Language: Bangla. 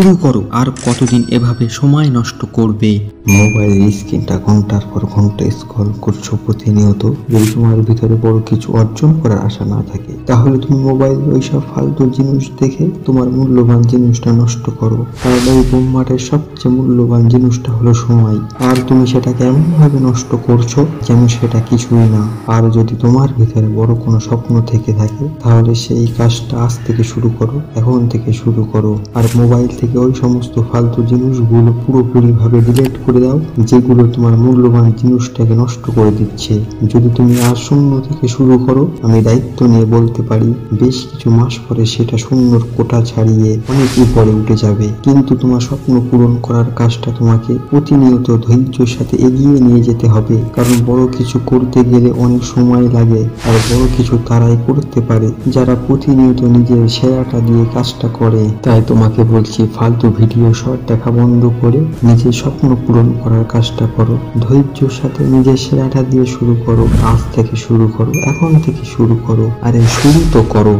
শুরু করো। আর কতদিন এভাবে সময় নষ্ট করবে? মোবাইলের স্ক্রিনটা ঘন্টার পর ঘন্টা স্ক্রল করছো প্রতিনিয়ত। যদি তোমার ভিতরে বড় কিছু অর্জন করার আশা না থাকে, তাহলে তুমি মোবাইলে ওইসব ফালতু জিনিস দেখে তোমার মূল্যবান জিনিসটা নষ্ট করো। কারণ এই ব্রহ্মাণ্ডের সবচেয়ে মূল্যবান জিনিসটা হলো সময়। আর তুমি সেটাকে এমন ভাবে নষ্ট করছো যেন সেটা কিছুই না। আর যদি তোমার ভিতরে বড় কোনো স্বপ্ন থেকে থাকে, তাহলে সেই কাজটা আজ থেকে শুরু করো, এখন থেকে শুরু করো। আর মোবাইল থেকে ওই সমস্ত ফালতু জিনিসগুলো পুরোপুরি ভাবে ডিলিট করে দাও, যেগুলো তোমার মূল্যবান জিনিসটাকে নষ্ট করে দিচ্ছে। যদি তুমি আজ শূন্য থেকে শুরু করো, আমি দায়িত্ব নিয়ে বলতে পারি বেশ কিছু মাস পরে সেটা শূন্যর কোটা ছাড়িয়ে অনেক উপরে উঠে যাবে। কিন্তু তোমার স্বপ্ন পূরণ করার কাজটা তোমাকে প্রতিনিয়ত ধৈর্যের সাথে এগিয়ে নিয়ে যেতে হবে। কারণ বড় কিছু করতে গেলে অনেক সময় লাগে, আর বড় কিছু তারাই করতে পারে যারা প্রতিনিয়ত নিজের সেরাটা দিয়ে কাজটা করে। তাই তোমাকে বলছি, ফালতু ভিডিও শর্ট দেখা বন্ধ করে নিজের স্বপ্ন পূরণ করার কাজটা করো। ধৈর্যের সাথে নিজের সেরাটা দিয়ে শুরু করো। আজ থেকে শুরু করো, এখন থেকে শুরু করো। আরে শুরু তো করো।